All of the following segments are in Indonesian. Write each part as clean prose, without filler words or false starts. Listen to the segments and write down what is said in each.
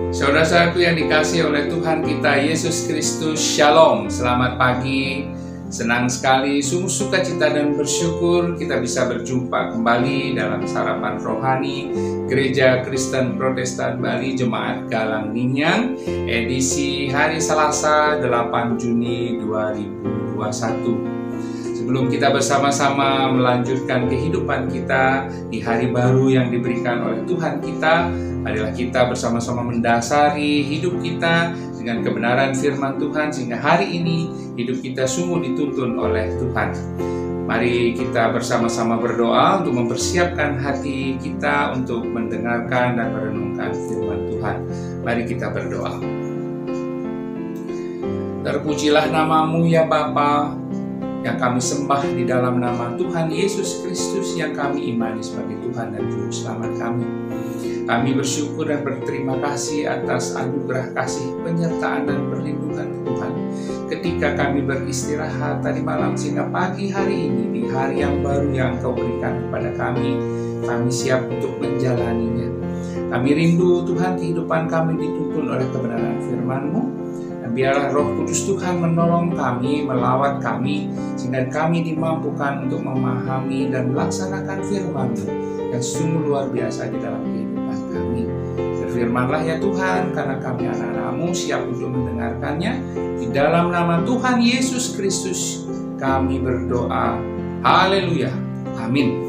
Saudara-saudaraku yang dikasihi oleh Tuhan kita Yesus Kristus, Shalom, selamat pagi. Senang sekali, sungguh sukacita dan bersyukur kita bisa berjumpa kembali dalam sarapan rohani Gereja Kristen Protestan Bali Jemaat Galang Ninyang, edisi hari Selasa 8 Juni 2021. Sebelum kita bersama-sama melanjutkan kehidupan kita di hari baru yang diberikan oleh Tuhan kita, marilah kita bersama-sama mendasari hidup kita dengan kebenaran firman Tuhan, sehingga hari ini hidup kita sungguh dituntun oleh Tuhan. Mari kita bersama-sama berdoa untuk mempersiapkan hati kita untuk mendengarkan dan merenungkan firman Tuhan. Mari kita berdoa. Terpujilah namamu ya Bapa, yang kami sembah di dalam nama Tuhan Yesus Kristus yang kami imani sebagai Tuhan dan Juru Selamat kami. Kami bersyukur dan berterima kasih atas anugerah kasih penyertaan dan perlindungan Tuhan ketika kami beristirahat tadi malam, sehingga pagi hari ini di hari yang baru yang Engkau berikan kepada kami siap untuk menjalaninya. Kami rindu Tuhan kehidupan kami dituntun oleh kebenaran firman-Mu, dan biarlah Roh Kudus Tuhan menolong kami, melawat kami, sehingga kami dimampukan untuk memahami dan melaksanakan firman-Mu yang sungguh luar biasa di dalam kehidupan kami. Berfirmanlah ya Tuhan, karena kami anak-anak-Mu siap untuk mendengarkannya. Di dalam nama Tuhan Yesus Kristus kami berdoa. Haleluya. Amin.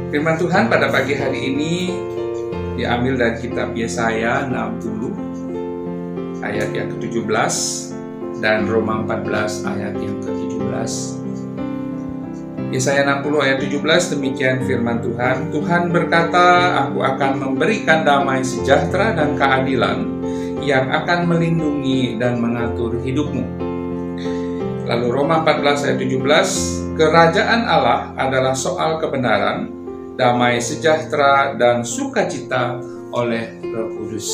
Firman Tuhan pada pagi hari ini diambil dari kitab Yesaya 60 ayat yang ke-17 dan Roma 14 ayat yang ke-17. Yesaya 60 ayat 17, demikian firman Tuhan. Tuhan berkata, aku akan memberikan damai sejahtera dan keadilan yang akan melindungi dan mengatur hidupmu. Lalu Roma 14 ayat 17, kerajaan Allah adalah soal kebenaran, damai sejahtera dan sukacita oleh Roh Kudus.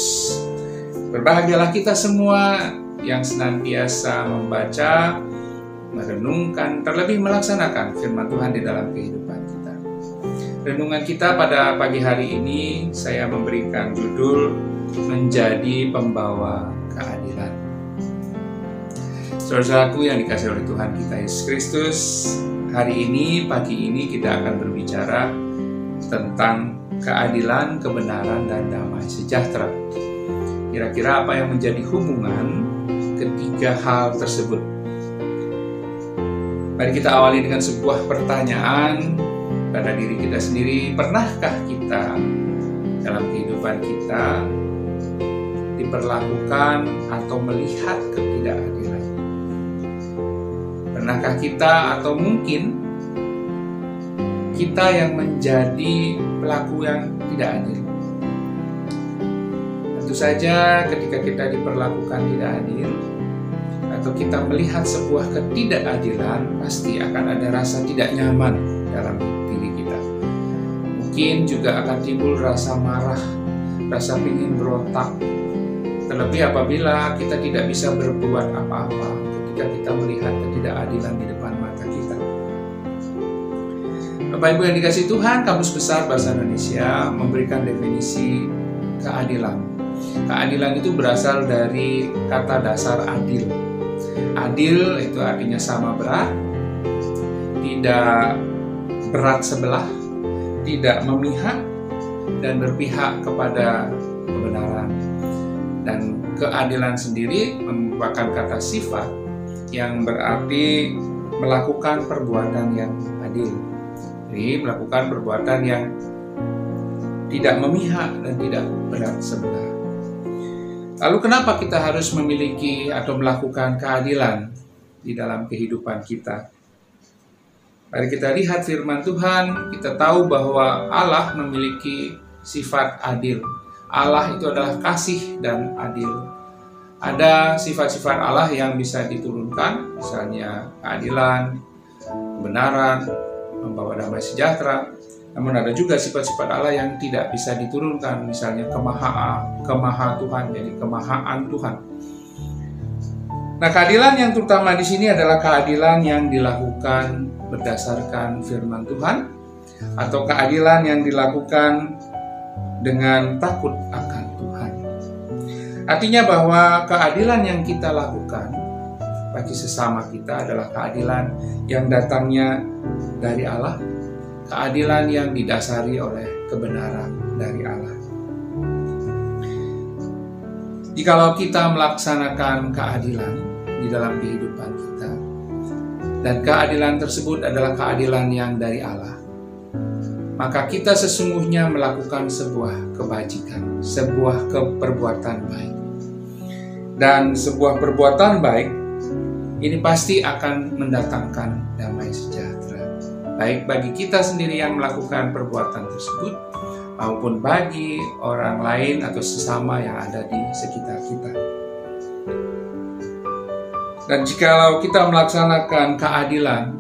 Berbahagialah kita semua yang senantiasa membaca, merenungkan, terlebih melaksanakan firman Tuhan di dalam kehidupan kita. Renungan kita pada pagi hari ini saya memberikan judul Menjadi Pembawa Keadilan. Saudara-saudaraku yang dikasihi oleh Tuhan kita Yesus Kristus, hari ini, pagi ini kita akan berbicara tentang keadilan, kebenaran, dan damai sejahtera. Kira-kira apa yang menjadi hubungan ketiga hal tersebut? Mari kita awali dengan sebuah pertanyaan pada diri kita sendiri. Pernahkah kita dalam kehidupan kita diperlakukan atau melihat ketidakadilan? Pernahkah kita atau mungkin kita yang menjadi pelaku yang tidak adil? Tentu saja ketika kita diperlakukan tidak adil atau kita melihat sebuah ketidakadilan, pasti akan ada rasa tidak nyaman dalam diri kita. Mungkin juga akan timbul rasa marah, rasa ingin berontak. Terlebih apabila kita tidak bisa berbuat apa-apa ketika kita melihat ketidakadilan di depan mata kita. Bapak Ibu yang dikasihi Tuhan, Kamus Besar Bahasa Indonesia memberikan definisi keadilan. Keadilan itu berasal dari kata dasar adil. Adil itu artinya sama berat, tidak berat sebelah, tidak memihak, dan berpihak kepada kebenaran. Dan keadilan sendiri merupakan kata sifat yang berarti melakukan perbuatan yang adil. Jadi melakukan perbuatan yang tidak memihak dan tidak berat sebelah. Lalu kenapa kita harus memiliki atau melakukan keadilan di dalam kehidupan kita? Mari kita lihat firman Tuhan, kita tahu bahwa Allah memiliki sifat adil. Allah itu adalah kasih dan adil. Ada sifat-sifat Allah yang bisa diturunkan, misalnya keadilan, kebenaran, membawa damai sejahtera. Namun ada juga sifat-sifat Allah yang tidak bisa diturunkan, misalnya kemahaan Tuhan, jadi kemahaan Tuhan. Nah, keadilan yang terutama di sini adalah keadilan yang dilakukan berdasarkan firman Tuhan, atau keadilan yang dilakukan dengan takut akan Tuhan. Artinya bahwa keadilan yang kita lakukan bagi sesama kita adalah keadilan yang datangnya dari Allah, keadilan yang didasari oleh kebenaran dari Allah. Jikalau kita melaksanakan keadilan di dalam kehidupan kita, dan keadilan tersebut adalah keadilan yang dari Allah, maka kita sesungguhnya melakukan sebuah kebajikan, sebuah perbuatan baik. Dan sebuah perbuatan baik ini pasti akan mendatangkan damai sejahtera, baik bagi kita sendiri yang melakukan perbuatan tersebut, maupun bagi orang lain atau sesama yang ada di sekitar kita. Dan jikalau kita melaksanakan keadilan,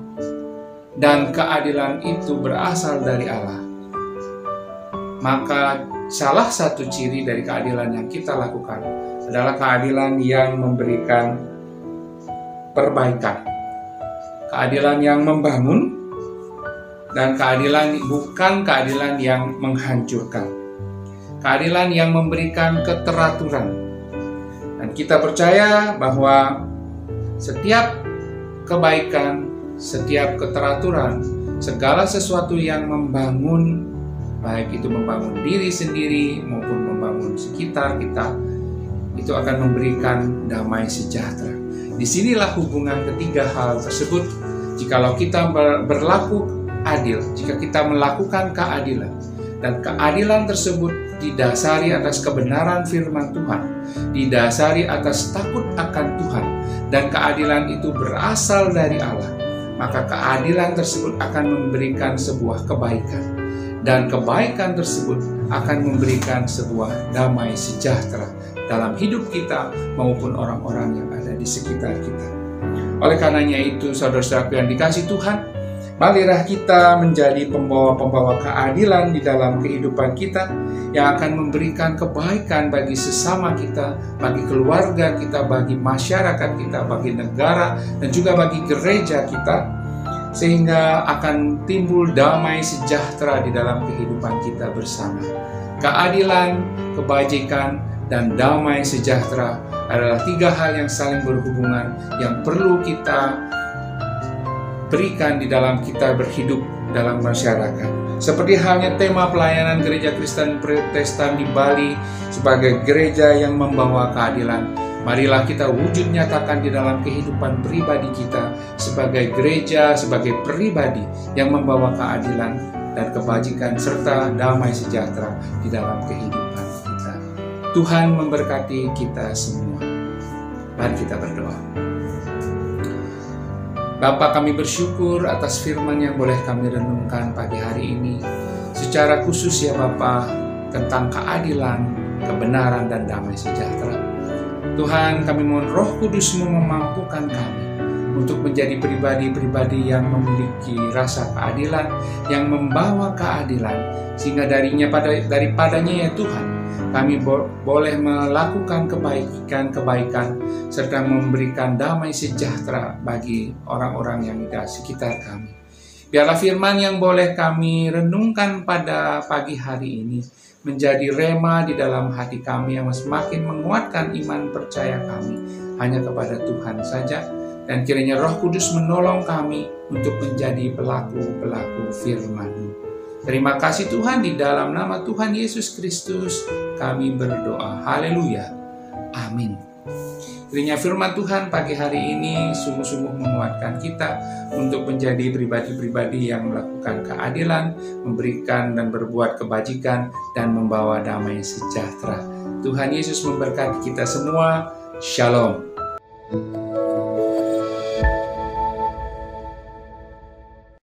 dan keadilan itu berasal dari Allah, maka salah satu ciri dari keadilan yang kita lakukan adalah keadilan yang memberikan perbaikan, keadilan yang membangun, dan keadilan bukan keadilan yang menghancurkan, keadilan yang memberikan keteraturan. Dan kita percaya bahwa setiap kebaikan, setiap keteraturan, segala sesuatu yang membangun, baik itu membangun diri sendiri maupun membangun sekitar kita, itu akan memberikan damai sejahtera. Disinilah hubungan ketiga hal tersebut. Jikalau kita berlaku adil, jika kita melakukan keadilan, dan keadilan tersebut didasari atas kebenaran firman Tuhan, didasari atas takut akan Tuhan, dan keadilan itu berasal dari Allah, maka keadilan tersebut akan memberikan sebuah kebaikan, dan kebaikan tersebut akan memberikan sebuah damai sejahtera dalam hidup kita maupun orang-orang yang ada di sekitar kita. Oleh karenanya itu, saudara-saudaraku yang dikasihi Tuhan, marilah kita menjadi pembawa-pembawa keadilan di dalam kehidupan kita, yang akan memberikan kebaikan bagi sesama kita, bagi keluarga kita, bagi masyarakat kita, bagi negara, dan juga bagi gereja kita, sehingga akan timbul damai sejahtera di dalam kehidupan kita bersama. Keadilan, kebajikan, dan damai sejahtera adalah tiga hal yang saling berhubungan, yang perlu kita berikan di dalam kita berhidup dalam masyarakat. Seperti halnya tema pelayanan Gereja Kristen Protestan di Bali sebagai gereja yang membawa keadilan, marilah kita wujud nyatakan di dalam kehidupan pribadi kita sebagai gereja, sebagai pribadi yang membawa keadilan dan kebajikan serta damai sejahtera di dalam kehidupan kita. Tuhan memberkati kita semua. Mari kita berdoa. Bapa, kami bersyukur atas firman yang boleh kami renungkan pagi hari ini. Secara khusus ya Bapa, tentang keadilan, kebenaran, dan damai sejahtera. Tuhan, kami mohon Roh Kudus-Mu memampukan kami untuk menjadi pribadi-pribadi yang memiliki rasa keadilan, yang membawa keadilan, sehingga daripadanya ya Tuhan, kami boleh melakukan kebaikan, serta memberikan damai sejahtera bagi orang-orang yang di sekitar kami. Biarlah firman yang boleh kami renungkan pada pagi hari ini menjadi rema di dalam hati kami yang semakin menguatkan iman percaya kami hanya kepada Tuhan saja. Dan kiranya Roh Kudus menolong kami untuk menjadi pelaku-pelaku firman-Mu. Terima kasih Tuhan, di dalam nama Tuhan Yesus Kristus kami berdoa. Haleluya. Amin. Kiranya firman Tuhan pagi hari ini sungguh-sungguh menguatkan kita untuk menjadi pribadi-pribadi yang melakukan keadilan, memberikan dan berbuat kebajikan, dan membawa damai sejahtera. Tuhan Yesus memberkati kita semua. Shalom.